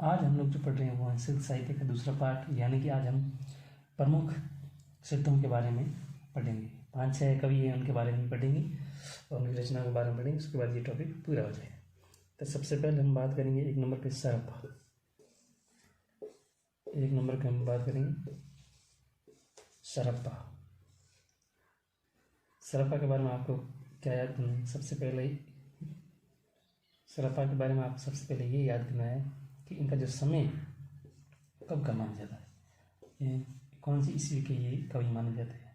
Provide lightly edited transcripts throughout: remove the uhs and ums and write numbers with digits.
आज हम लोग जो पढ़ रहे हैं वो है सिद्ध साहित्य का दूसरा पार्ट, यानी कि आज हम प्रमुख सिद्धों के बारे में पढ़ेंगे। 5-6 कवि हैं, उनके बारे में पढ़ेंगे और उनकी रचना के बारे में पढ़ेंगे। उसके बाद ये टॉपिक पूरा हो जाएगा। तो सबसे पहले हम बात करेंगे 1 नंबर पे सरप्पा। 1 नंबर पे हम बात करेंगे सरप्पा। सरप्पा के बारे में आपको क्या याद करना है? सबसे पहले सरप्पा के बारे में आप सबसे पहले ये याद करना है कि इनका जो समय कब का माना जाता है, ये कौन सी ईस्वी के ये कवि माने जाते हैं।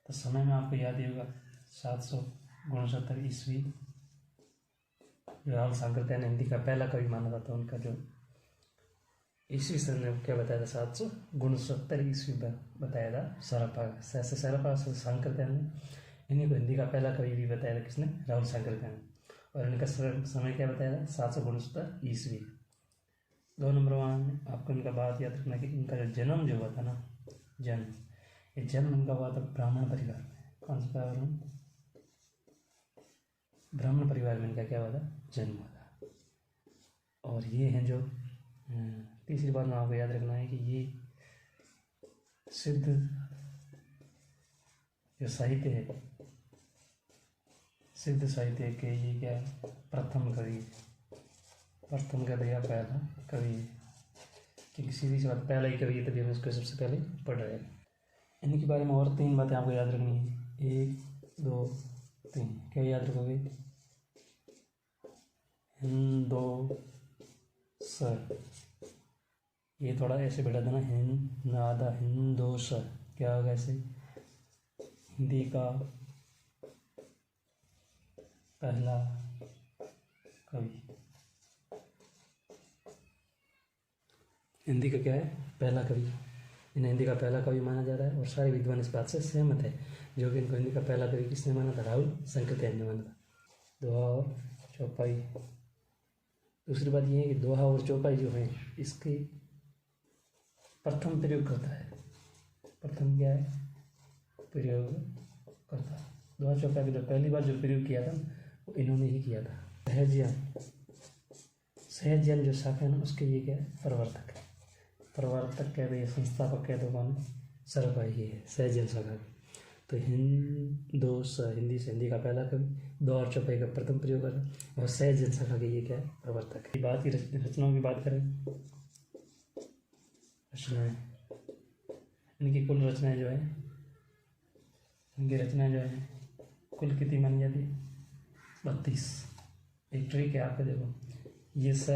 तो समय में आपको याद ही होगा 769 ईस्वी। राहुल सांकृत्यायन ने हिंदी का पहला कवि माना जाता है। उनका जो ईस्वी सन ने क्या बताया था, 769 ईस्वी बताया था सरप्पा। सरप्पा सांकृत्यायन ने इन्हीं को हिंदी का पहला कवि भी बताया था। किसने? राहुल सांकृत्यायन ने। और इनका समय क्या बताया था? 769 ईस्वी। 2 नंबर में आपको इनका बात याद रखना कि इनका जो जन्म जो हुआ था ना, ये जन्म इनका हुआ था ब्राह्मण परिवार में। कौन सा परिवार में? ब्राह्मण परिवार में इनका क्या हुआ था? जन्म हुआ था। और ये हैं जो तीसरी बात में आपको याद रखना है कि ये सिद्ध जो साहित्य है, सिद्ध साहित्य के ये क्या प्रथम कवि या पहला कवि है। क्योंकि सीधी सी बात पहला ही कवि है, तभी हम इसको सबसे पहले पढ़ रहे हैं। इनके बारे में और 3 बातें आपको याद रखनी है। 1 2 3 क्या याद रखोगे? हिंदो सर, ये थोड़ा ऐसे बैठा था ना, आधा हिंदोस। क्या होगा ऐसे? हिंदी का पहला कवि। हिंदी का क्या है? पहला कवि। इन्हें हिंदी का पहला कवि माना जा रहा है और सारे विद्वान इस बात से सहमत है। जो कि इनको हिंदी का पहला कवि किसने माना था? राहुल सांकृत्यायन ने माना था। दोहा और चौपाई। दूसरी बात यह है कि दोहा और चौपाई जो है इसके प्रथम प्रयोग करता है। प्रथम क्या है? प्रयोग करता है। दोहा चौपाई का जो पहली बार जो प्रयोग किया था वो इन्होंने ही किया था। सहज्ञान जो शाखा है ना, उसके ये क्या है? प्रवर्तक है। प्रवर्तक कह दो या संस्थापक कह दो, कौन? सरप्पा ही है सहज्ञान शाखा की। तो हिंदोस, हिंदी से हिंदी का पहला कवि। दोहा और चौपाई का प्रथम प्रयोग कर और सहज्ञान शाखा के ये क्या है? प्रवर्तक है। बात की रचनाओं की बात करें, रचनाएं इनकी कुल रचनाएं जो है, इनकी रचनाएं जो है कुल कितनी मानी जाती है? 32। एक ट्रिक है आपको, देखो ये स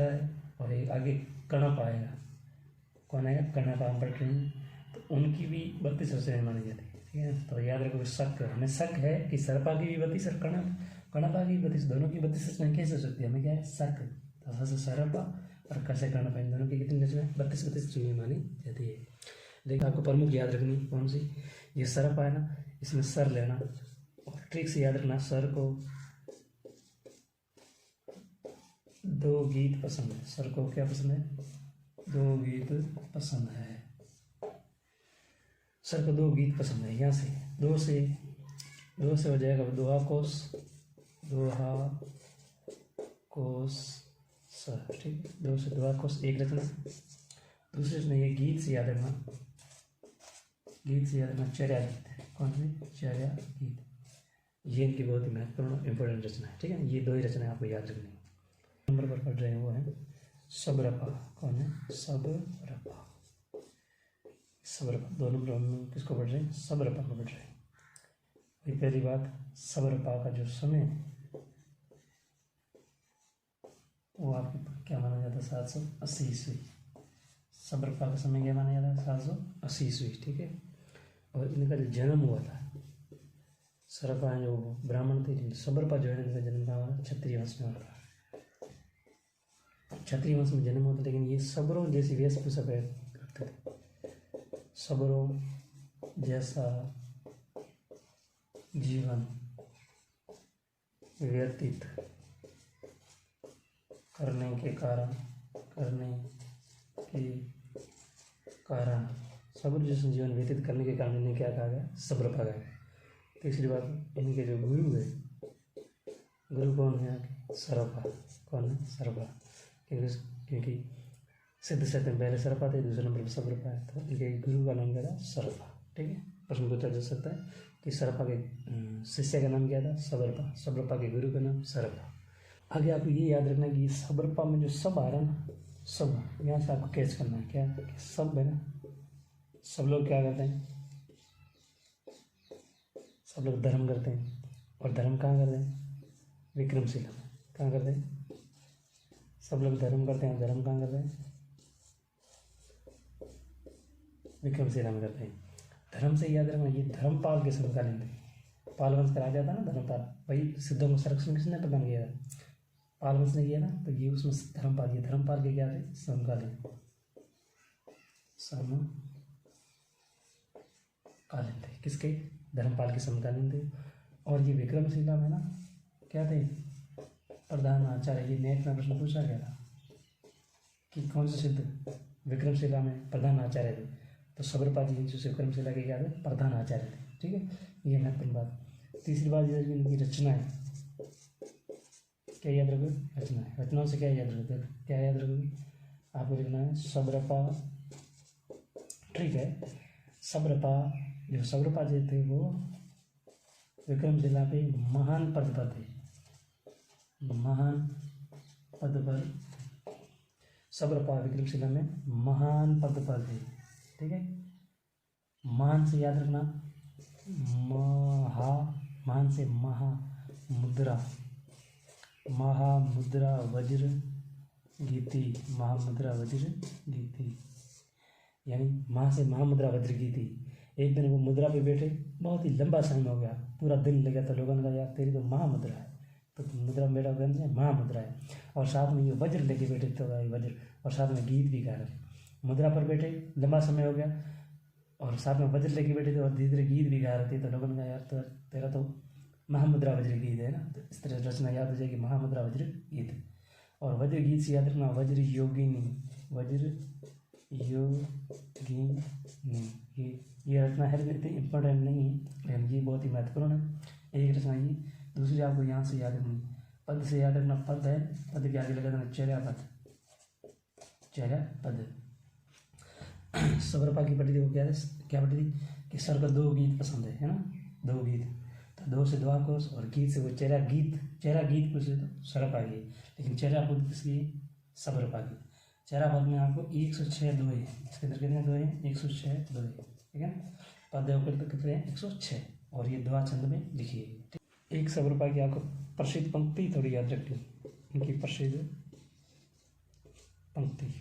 और एक आगे कणप आएगा। कौन आएगा? कणप। हम पढ़ रहे हैं तो उनकी भी 32 रचनाएं मानी जाती है। ठीक है, तो याद रखो शक, हमें शक है कि सरप्पा की भी 32 और कणपा की 32, दोनों की 32 रचनाएं कैसे हो सकती है? हमें क्या है? शक। तो सरप्पा और कैसे कणपा, इन दोनों की कितनी रचनाएं? 32 रचनाएं मानी जाती है। लेकिन आपको प्रमुख याद रखनी कौन सी? ये सरप्पा है ना, इसमें सर लेना और ट्रिक से याद रखना। सर को 2 गीत पसंद है। सर को क्या पसंद है? 2 गीत पसंद है। सर को 2 गीत पसंद है। यहाँ से 2 से हो जाएगा दोहा कोश सर। ठीक है, 2 से दोहा कोश एक रचना। दूसरी रचना ये गीत से याद रखना, चर्या गीत है। कौन सी? चर्या गीत। ये इनकी बहुत ही महत्वपूर्ण इंपॉर्टेंट रचना है। ठीक है, ये 2 ही रचनाएं आपको याद रखनी है। नंबर पर पढ़ रहे हैं वो है सबरपा। कौन है? सबरपा। 2 नंबर हम किसको पढ़ रहे हैं? सबरपा को पढ़ रहे हैं। वही पहली बात, सबरपा का जो समय वो आपको क्या माना जाता है? 780 ईस्वी। सबरपा का समय क्या माना जाता है? 780 ईस्वी। ठीक है, और इनका जो जन्म हुआ था, सरप्पा जो ब्राह्मण थे, सबरपा जो है इनका जन्म हुआ क्षत्रिय वंश में हुआ था। क्षत्रिय वंश में जन्म होता, लेकिन ये सबरों जैसी वेशभूषा करते थे। सबरों जैसा जीवन व्यतीत करने के कारण सब्र जैसा जीवन व्यतीत करने के कारण इन्हें क्या कहा गया? सबरपा गया। तीसरी बात, इनके जो गुरु है, गुरु कौन है? सरप्पा। कौन है? सरप्पा। क्योंकि सिद्ध शब्द में पहले सरपा थे, दूसरे नंबर पर सबरपा है, तो इनके गुरु का नाम क्या था? सरपा। ठीक है, प्रश्न पूछा जा सकता है कि सरपा के शिष्य का नाम क्या था? सबरपा। सबरपा के गुरु का नाम सरपा। आगे आपको ये याद रखना कि सबरपा में जो सब आ रहा है ना, सब यहाँ से आपको कैच करना है क्या? सब है ना, सब लोग क्या करते हैं? सब लोग धर्म करते हैं, और धर्म कहाँ करते हैं? विक्रमशिला में। कहाँ करते हैं? सब लोग धर्म करते हैं, धर्म कहाँ करते हैं? विक्रमशिला में करते हैं। धर्म से याद रखना, ये धर्मपाल के समकालीन थे। पाल वंश का राजा था ना धर्मपाल, वही सिद्धों को संरक्षण किसने प्रदान किया था? पाल वंश ने किया ना, तो ये उसमें धर्मपाल, ये धर्मपाल के क्या थे? समकालीन, समकालीन थे। किसके? धर्मपाल के समकालीन थे। और ये विक्रमशिला में ना क्या थे? प्रधान आचार्य। ये नेट में प्रश्न पूछा गया था कि कौन से सिद्ध विक्रमशिला में प्रधान आचार्य थे, तो सबरपा जी जो विक्रमशिला के क्या थे? प्रधान आचार्य थे। ठीक है, ये महत्वपूर्ण बात। तीसरी बात ये इनकी रचना है, क्या याद रखोगे? रचना है। रचनाओं से क्या याद रखोगे? क्या याद रखोगे? आपको लिखना है सबरपा। ठीक है, सबरपा, जो सबरपा जी थे वो विक्रमशिला पे महान पद पर थे, महान पद पर। सबरपा विक्रमशिला में महान पद पर थे। ठीक है, महान से याद रखना, महान से महामुद्रा, महामुद्रा वज्र गीति, महामुद्रा वज्र गीति, यानी महा से महामुद्रा वज्र गीति। एक दिन वो मुद्रा पे बैठे, बहुत ही लंबा समय हो गया, पूरा दिन लग गया, तो लोगों ने कहा यार तेरी तो महामुद्रा है, तो मुद्रा में बैठा हुआ महामुद्रा है, और साथ में ये वज्र लेके बैठे तो वज्र, और साथ में गीत भी गा रहे। मुद्रा पर बैठे, लंबा समय हो गया, और साथ में वज्र लेके बैठे थे, और धीरे धीरे गीत भी गा रहे थे, तो लोगों ने कहा यार तो तेरा तो महामुद्रा वज्र गीत है ना, तो इस तरह रचना याद हो जाएगी, महामुद्रा वज्र गीत। और वज्र गीत से याद रखना, वज्र योगिनी, वज्र योगिनी। ये रचना है इतनी इंपॉर्टेंट नहीं है, लेकिन ये बहुत ही महत्वपूर्ण है। एक रचना ये। दूसरी आपको यहाँ से याद रखनी, पद से याद रखना, पद है, पद के आगे लगा देना चेहरा पद, चेहरा पद। सबरपा की पढ़ी थी वो क्या पढ़ी थी कि सर को 2 गीत पसंद है ना, 2 गीत, तो 2 से द्वाकोश, और गीत से वो चेहरा गीत, चेहरा गीत पूछे तो सरपा की, लेकिन चेहरा पद किसकी? सबरपा की। चेहरा पद में आपको 106 दो है, इसके अंदर कितने दो है? 106 दो है। ठीक है, पद कितने हैं? 106, और ये द्वा छंद में लिखी है। एक सबरपा की आपको प्रसिद्ध पंक्ति थोड़ी याद रखनी, इनकी प्रसिद्ध पंक्ति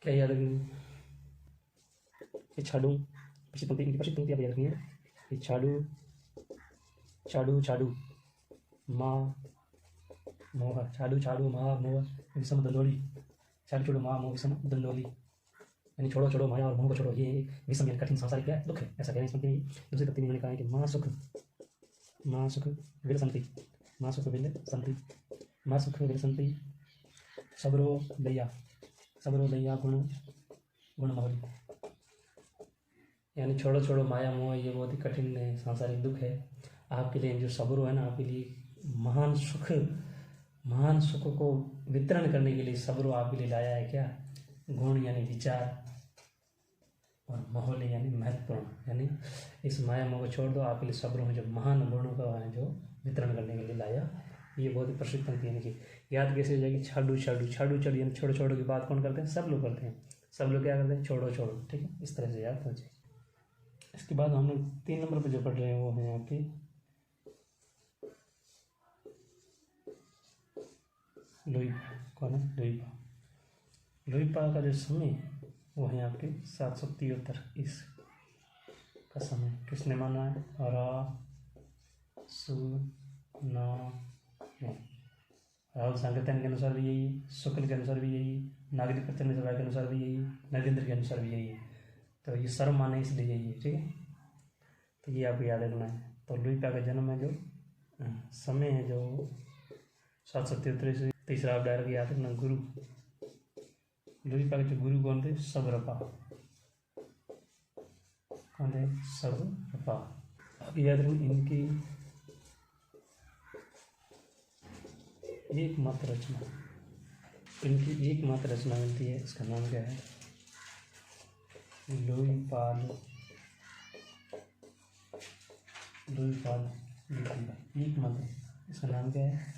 क्या याद रखनी? ये छाड़ू, प्रसिद्ध पंक्ति, इनकी प्रसिद्ध पंक्ति आप याद रखनी है। ये छाड़ू छाड़ू छाड़ू माँ मोह, छाड़ू छाड़ू माँ मोह विषम दंडोली, छाड़ू छोड़ो माँ मोह विषम दंडोली, यानी छोड़ो छोड़ो माया और मोह को छोड़ो, ये विषम यानी कठिन सांसारिक क्या है? दुख है, ऐसा कहना इस पंक्ति में। दूसरी पंक्ति में उन्होंने कहा है कि माँ सुख विल संति, माँ सुख विल संति, माँ सुख विल संति, सबरो दैया गुण मौली, यानी छोड़ो छोड़ो माया मोह, ये बहुत ही कठिन है, सांसारिक दुख है आपके लिए। जो सबरो है ना, आपके लिए महान सुख को वितरण करने के लिए सबरो आपके लिए लाया है क्या? गुण यानी विचार, और माहौल यानी महत्वपूर्ण, यानी इस माया मोह को छोड़ दो, आपके लिए सबरो में जो महान गुणों का है जो वितरण करने के लिए लाया। ये बहुत ही प्रसिद्ध पंक्ति है कि याद कैसे हो जाएगी? छाड़ू छाड़ू छाड़ू छाड़ू, यानी छोड़ो छोड़ो की बात कौन करते हैं? सब लोग करते हैं। सब लोग क्या करते हैं? छोड़ो छोड़ो। ठीक है, इस तरह से याद हो जाए। इसके बाद हम लोग 3 नंबर पर जो पढ़ रहे हैं वो है आपके लोईपा। कौन है? लोईपा। लोईपा का जो समय वो है आपके 773 इस का समय। किसने माना है? राहुल सांकृत्यायन के अनुसार भी यही है, शुक्ल के अनुसार भी यही है, नागरिक प्रचंड सभा के अनुसार भी यही है, नरेंद्र के अनुसार भी यही है। तो ये सर्व माने इसलिए यही है। ठीक है, तो ये आपको याद रखना है। तो लोईपा का जन्म है जो समय है जो 773 से। तीसरा आप डायरेक्ट याद रखना गुरु। लोईपा के जो गुरु कौन थे? सबरपा। कौन थे? सबरपा। अब याद रखना इनकी एकमात्र रचना, इनकी एकमात्र रचना मिलती है, इसका नाम क्या है? लुईपाल दीपिका। एकमात्र, इसका नाम क्या है?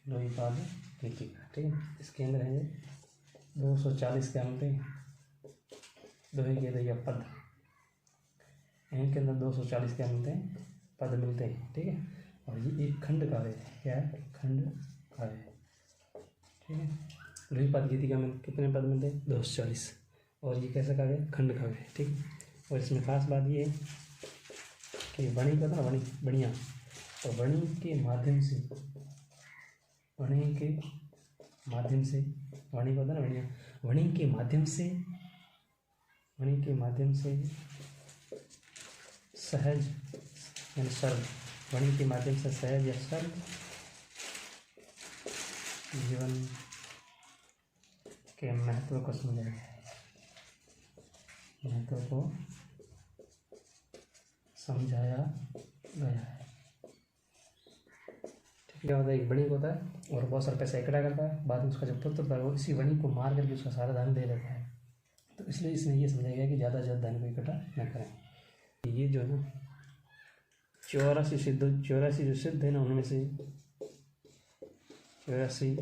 लुईपाल दीपिका। ठीक है, इसके अंदर है 240 क्या मिलते हैं? दोहे के दैया पद, इनके अंदर 240 क्या मिलते हैं? पद मिलते हैं। ठीक है, और ये एक खंड काव्य है। क्या है? खंड काव्य। ठीक है, लुईपाल गीतिका में कितने पद मिलते हैं? 240। और ये कैसा काव्य है? खंड काव्य है। ठीक है, और इसमें खास बात ये है कि वाणी का था, वाणी बढ़िया, और वाणी के माध्यम से, वाणी के माध्यम से, वाणी का था ना बढ़िया, वाणी के माध्यम से, वाणी के माध्यम से सहज यानी सरल, वाणी के माध्यम से सहज या सरल जीवन के महत्व को समझाया गया है, महत्व को समझाया गया है। ठीक है, होता है एक वणिक होता है और बहुत सारा पैसा इकट्ठा करता है, बाद में उसका जो पुत्र होता है वो इसी वणिक को मार करके उसका सारा धन दे देता है। तो इसलिए इसने ये समझाया गया कि ज़्यादा से ज़्यादा धन को इकट्ठा न करें। ये जो है ना 84 जो सिद्ध है ना, उनमें से 84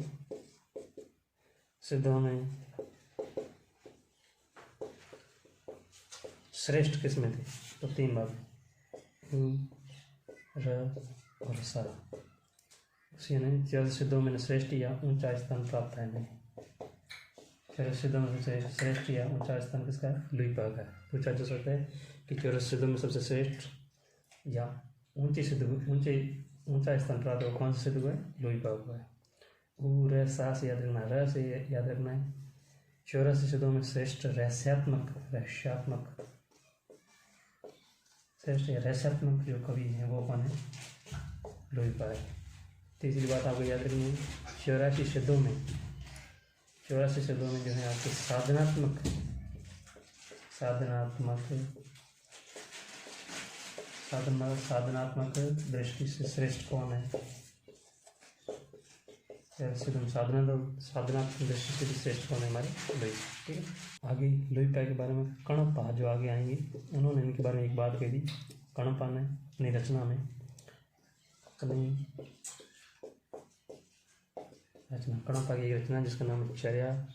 सिद्धों में श्रेष्ठ किस्में थे, तो 3 भाग, र और सा। उसी ने 84 सिद्धों में श्रेष्ठ या ऊंचा स्थान प्राप्त है। नहीं, 84 सिद्धों में सबसे श्रेष्ठ या ऊंचा स्थान किसका है? लुईपाल का है। पूछा जा सकता है कि 84 सिद्धों में सबसे श्रेष्ठ या ऊंचा स्थान प्राप्त हो कौन से सिद्ध को है? लुईपाल को है। र सा से याद रखना, र से याद रखना है। 84 सिद्धों में श्रेष्ठ रहस्यात्मक जो कवि है वो कौन है? लुईपाल। तीसरी बात आपको याद रखनी है, 84 सिद्धों में जो है आपके साधनात्मक दृष्टि से श्रेष्ठ कौन है? साधनात्मक दृष्टि से श्रेष्ठ कौन है? हमारे लुई। ठीक है, आगे लुईपाल के बारे में कणप्पा जो आगे आएंगे, उन्होंने इनके बारे में एक बात कही थी। कणप्पा ने अपनी रचना में कणप्पा की रचना जिसका नाम है चर्या,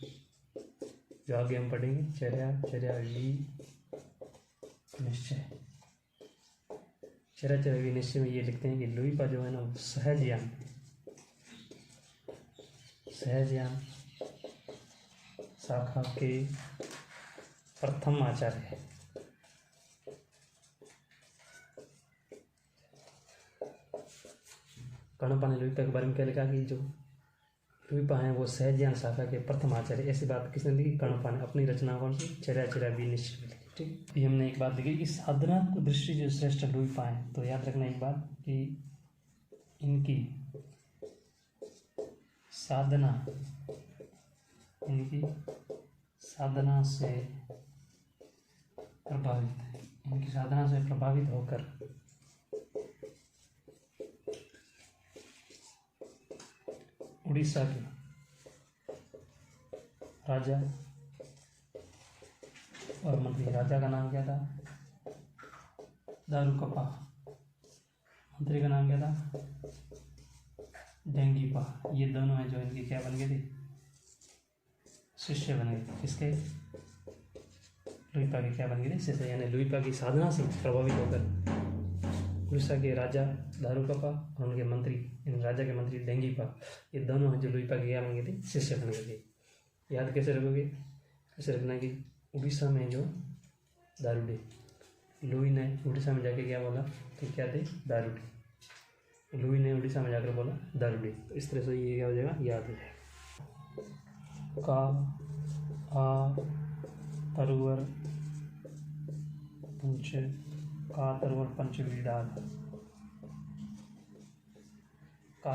जो आगे हम पढ़ेंगे, चर्या निश्चय में ये लिखते हैं कि लुईपाल जो है ना वो सहज ज्ञान शाखा के प्रथम आचार्य है। कणप्पा ने लुईपाल के बारे में क्या लिखा कि जो लुईपाल हैं वो सहज ज्ञान शाखा के प्रथम आचार्य। ऐसी बात किसने लिखी? कणप्पा ने अपनी रचना कौन सी? चर्या निश्चय में लिखी। ठीक, ये हमने एक बात लिखी कि साधनात्मक दृष्टि जो श्रेष्ठ लुईपाल हैं, तो याद रखना एक बात कि इनकी साधना से प्रभावित होकर उड़ीसा के राजा और मंत्री, राजा का नाम क्या था? दारुकप्पा। मंत्री का नाम क्या था? डेंगीपा। ये दोनों हैं जो इनके क्या बन गए थे? शिष्य बन गए। किसके? लुईपाल के क्या बन गए थे? शिष्य। यानी लुईपाल की साधना से प्रभावित होकर उड़ीसा के राजा दारुकप्पा और उनके मंत्री, इन राजा के मंत्री डेंगीपा, ये दोनों हैं जो लुईपाल के क्या बन गए थे? शिष्य बन गए थे। याद कैसे रखोगे? ऐसे रखना कि उड़ीसा में जो दारूडे, लुई ने उड़ीसा में जाके क्या बोला? तो क्या थे? दारूडे। लुई ने उड़ीसा में जाकर बोला दारूडे। तो इस तरह से ये क्या हो जाएगा? याद हो जाएगा। का आ तरुवर पंचविदान, का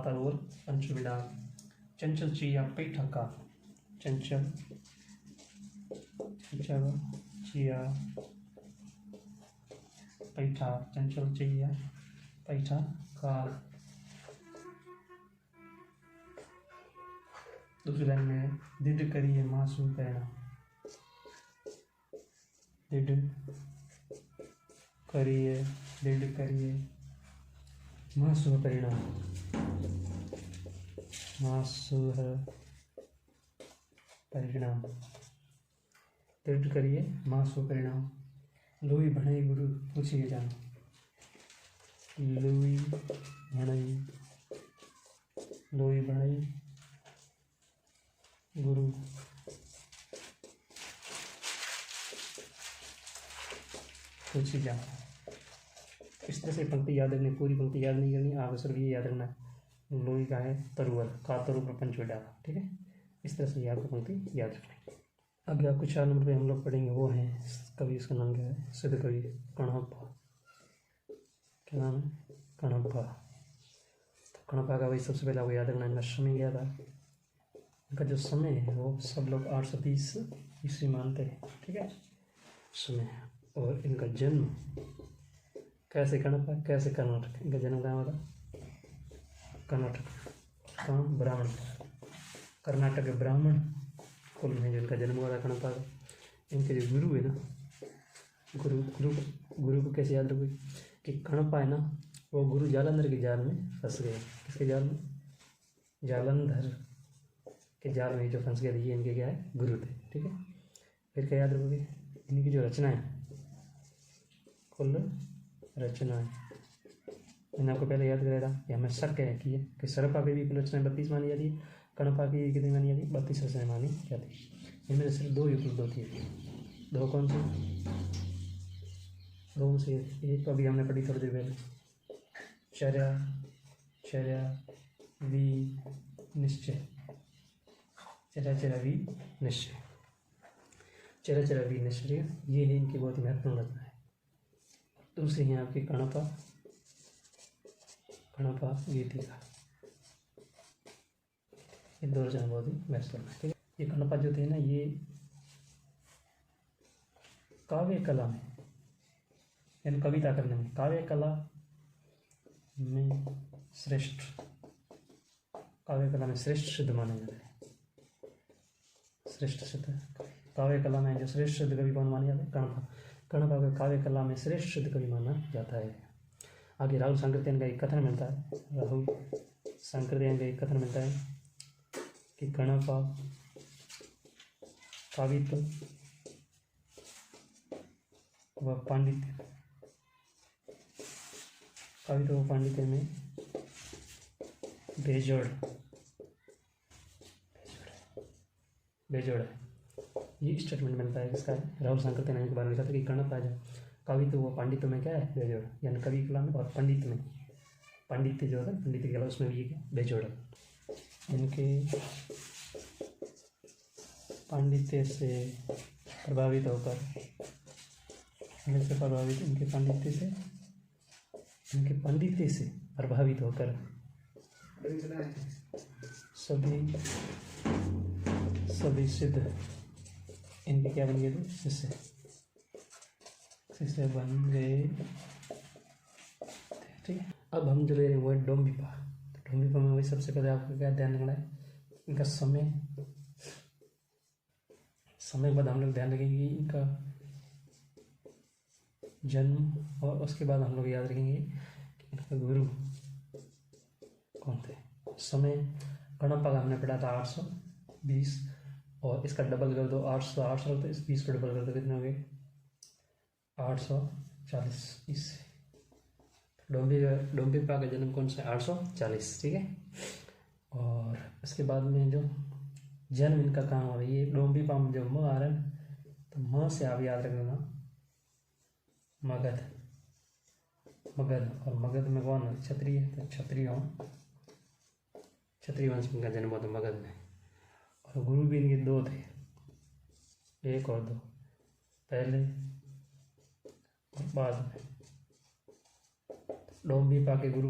तरुवर पंचविदान, चंचल चिया पैठा का, चंचल चिया पैठा, चंचल चिया पैठा का दूसरी लाइन में है दिड करिए मासु परिणाम, दिड करिए, दिड करिए मासु परिणाम, मासु परिणाम, दिड करिए मासु परिणाम। लोई भणई गुरु पूछिए जान, लोई भणई, लोई भणई गुरु पूछिए जान। इस तरह से पंक्ति याद रखनी, पूरी पंक्ति याद नहीं करनी, आप सिर्फ ये याद रखना है लोई का है तरुवर का तरु प्रपंच में डाला, ठीक है। इस तरह से ये आपको पंक्ति याद रखनी। अभी आपको 4 नंबर पे हम लोग पढ़ेंगे, वो है कवि, उसका नाम क्या है, सिद्ध कवि कणप्पा। क्या नाम है? कणप्पा। तो कणप्पा का वही सबसे पहले आपको याद रखना, इनका समय क्या था, इनका जो समय है वो सब लोग 830 ईस्वी मानते हैं, ठीक है समय। और इनका जन्म कैसे, कणप्पा कैसे, कर्नाटक, इनका जन्म कहाँ हुआ था, कर्नाटक, कहाँ, ब्राह्मण, कर्नाटक के ब्राह्मण कुल में जो इनका जन्म हुआ था कणप्पा का। इनके जो गुरु है ना, गुरु को कैसे याद रखोगे कि कणप्पा है ना, वो गुरु जालंधर के जाल में फंस गए। किसके जाल में? जालंधर के जाल में जो फंस गए थे, ये इनके क्या है, गुरु थे, ठीक है। फिर क्या याद रखोगे, इनकी जो रचनाएं, कुल रचनाएं, मैंने आपको पहले याद कराया था कि हमें शक है कि सरपा पे भी कुल रचनाएं 32 मानी जाती है, कणप्पा की कितनी मानी जाती है, 32 रचनाएं मानी जाती है। इनमें से सिर्फ 2 ही उपलब्ध होती है। 2 कौन सी? 2 में से एक तो अभी हमने पढ़ी थोड़ी देर पहले, चर्या वी निश्चय, चर्या वी निश्चय, चर्या वी निश्चय, ये है इनकी बहुत ही महत्वपूर्ण रचना है। दूसरी है आपकी कणप्पा गीतिका, ये 2 रचना बहुत ही महत्वपूर्ण है, ठीक है। ये कणप्पा जो थे ना, ये काव्य कला में, यानी कविता करने में, काव्य कला में श्रेष्ठ, काव्य कला में श्रेष्ठ सिद्ध माने जाते हैं। श्रेष्ठ सिद्ध काव्य कला में जो श्रेष्ठ सिद्ध कवि कौन माने जाते हैं? कणप्पा को काव्य कला में श्रेष्ठ सिद्ध कवि माना जाता है। आगे राहुल सांकृत्यायन का एक कथन मिलता है, राहुल सांकृत्यायन का एक कथन मिलता है कि कणप्पा काव्यत्व व पांडित्य, काव्यत्व व पांडित्य में बेजोड़ है। ये स्टेटमेंट मिलता है किसका है? राहुल सांकृत्यायन के बारे में लिखा था कि कणप्पा जो काव्यत्व व पांडित्य में क्या है? बेजोड़, यानी कवि कला में और पंडित में, पांडित्य जो होता है पंडित की कला, उसमें भी ये बेजोड़ है। इनके पांडित्य से प्रभावित होकर, इनके पांडित्य से प्रभावित होकर सभी सिद्ध इनके क्या बन गए थे? शिष्य बन गए, ठीक है। अब हम जो ले रहे हैं वो है डोम्बिपा। डोम्बिपा में वही सबसे पहले आपको क्या ध्यान रखना है, इनका समय के बाद हम लोग ध्यान रखेंगे इनका जन्म, और उसके बाद हम लोग याद रखेंगे कि इनका गुरु कौन थे। समय कणप्पा का हमने पढ़ा था 820, और इसका डबल कर दो, 800 तो इस 20 को डबल कर दो, कितने हो गए? 840 इससे। डोम्बिपा का जन्म कौन सा? 840, ठीक है। और इसके बाद में जो जन्म इनका कहाँ हो रही है, डोम्बिपा में जो म आ रहा है, तो म से आप याद रख लेना मगध, और मगध में कौन है? क्षत्रिय, तो क्षत्रिय वंश में इनका जन्म हुआ था मगध में। और गुरु भी इनके 2 थे, 1 और 2, पहले और बाद में। डोम्बिपा के गुरु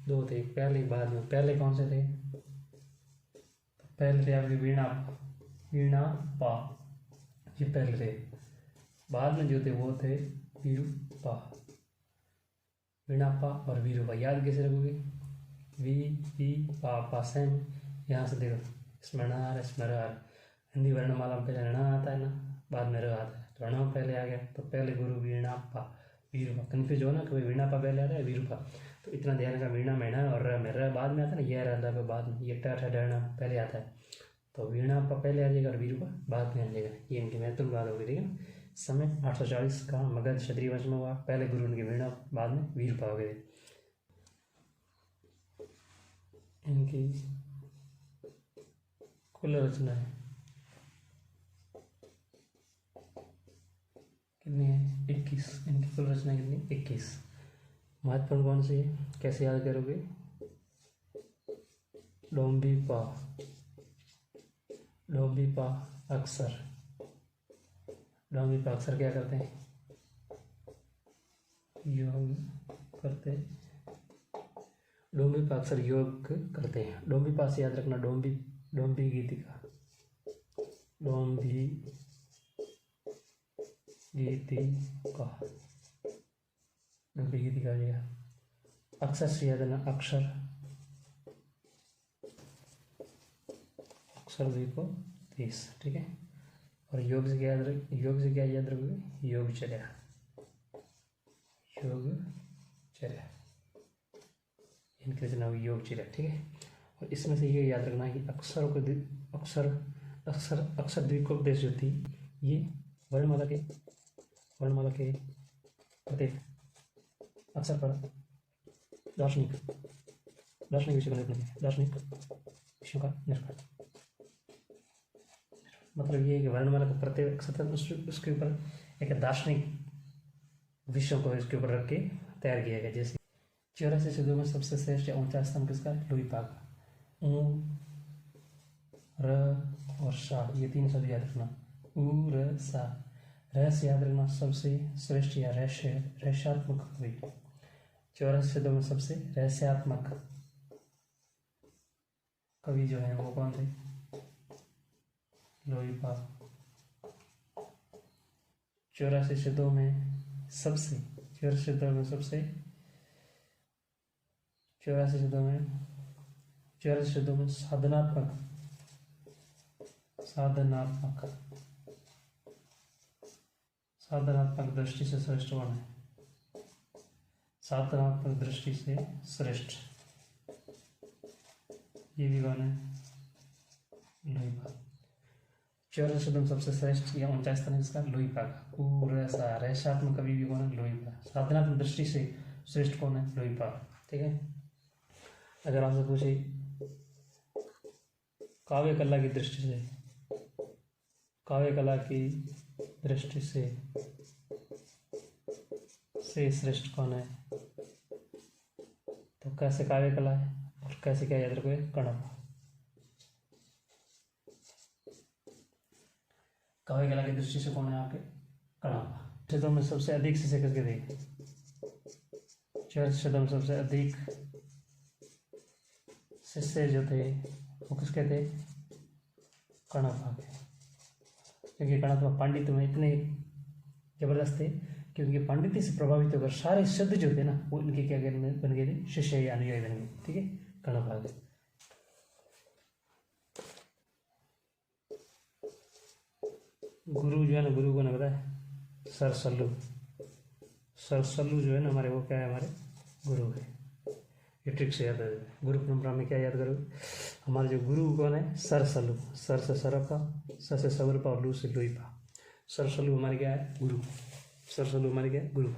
2 थे, पहले बाद में। पहले कौन से थे? तो पहले थे आपके वीणापा, ये पहले थे। बाद में जो थे वो थे वीरूपा, वीणापा और वीरूपा। याद कैसे रखोगे? वी पा पा सेम, यहाँ से देखो इसमें ण आ रहा है, इसमें र आ रहा है। हिंदी वर्णमाला में पहले ण आता है ना, बाद में र आता है, तो ण पहले आ गया, तो पहले गुरु वीणा पा वीरूपा। कन्फ्यूज हो ना कि वीणा पा पहले आ रहा है वीरूपा, तो इतना ध्यान का वीणा में ण और र में र बाद में आता है ना, ये रहता है बाद में, ये ट ठ ड ण पहले आता है, तो वीणा पा पहले आ जाएगा और वीरूपा बाद में आ जाएगा। ये इनकी महत्वपूर्ण बात होगी, ठीक है। समय 840 का मगध क्षत्रिय वंश में हुआ, पहले गुरु उनकी वीणा, बाद में वीरूपा हो गए। इनकी कुल रचना है कितनी है? 21। इनकी कुल रचना कितनी? 21। महत्वपूर्ण कौन सी है, कैसे याद करोगे? डोम्बी पा अक्षर। डोम्बी पा अक्षर क्या करते हैं? योग करते हैं। डोम्बी पा अक्षर योग करते हैं। डोम्बी पा से याद रखना, डोम्बी गीतिका, डोम्बी गीतिका, डोम्बी गीतिका हो जाएगा। अक्षर से याद रखना, अक्षर 230, ठीक है। और योग से क्या याद रखोगे? योगचर्या। इनकी रचना होगी योगचर्या, ठीक है। और इसमें से ये याद रखना कि अक्षर द्विकोपदेश जो थी, ये वर्णमाला के प्रत्येक अक्षर पर दार्शनिक विषय का निरूपण किया, दार्शनिक विषयों का निरूपण। मतलब ये है कि वर्णमाला का प्रत्येक अक्षर उसके ऊपर एक दार्शनिक विषयों को इसके ऊपर रख के तैयार किया गया। जैसे 84 शब्दों में सबसे श्रेष्ठ या ऊंचा स्तंभ किसका? लोईपा का। ऊ, र और सा, ये 3 शब्द याद रखना। ऊ, र, सा। रहस्य याद रखना, सबसे श्रेष्ठ या रहस्यात्मक कवि। 84 शब्दों में सबसे रहस्यात्मक कवि जो है वो कौन थे? लोईपा। 84 शब्दों में सबसे 84 शब्दों में साधनात्मक दृष्टि से श्रेष्ठ कौन है? साधनात्मक दृष्टि से श्रेष्ठ ये भी कौन है? लोईपा। 84 शब्दों में सबसे श्रेष्ठ या ऊंचा स्थान इसका लोईपा का। पूरा रहस्यात्मक कवि भी कौन है? लोईपा। साधनात्मक दृष्टि से श्रेष्ठ कौन है? लोईपा, ठीक है। अगर आपसे पूछे काव्य कला की दृष्टि से श्रेष्ठ कौन है, तो कैसे काव्य कला है और कैसे क्या याद रखोगे? कणप। काव्य कला की दृष्टि से कौन है आपके? कणप। शब्दों में सबसे अधिक शिष्य किसके थे? 84 शब्दों में सबसे अधिक शिष्य जो थे वो किसके थे? कणप के। क्योंकि कणप पांडित्य में इतने जबरदस्त थे कि उनके पांडित्य से प्रभावित होकर सारे शब्द जो थे ना वो उनके क्या बन गए थे? शिष्य या अनुयायी बन गए, ठीक है। कणप आ गए। गुरु जो है ना, गुरु को ना पता है? सरसल्लू जो है ना हमारे, वो क्या है? हमारे गुरु है। ये ट्रिक से याद है। गुरु परंपरा में क्या याद करोगे? हमारे जो गुरु कौन है? सरसल्लू। सर से सरपा, स से सवरपा और लू से लोईपा। सरसल्लू हमारे क्या है? गुरु। सरसल्लू हमारे क्या है? गुरु।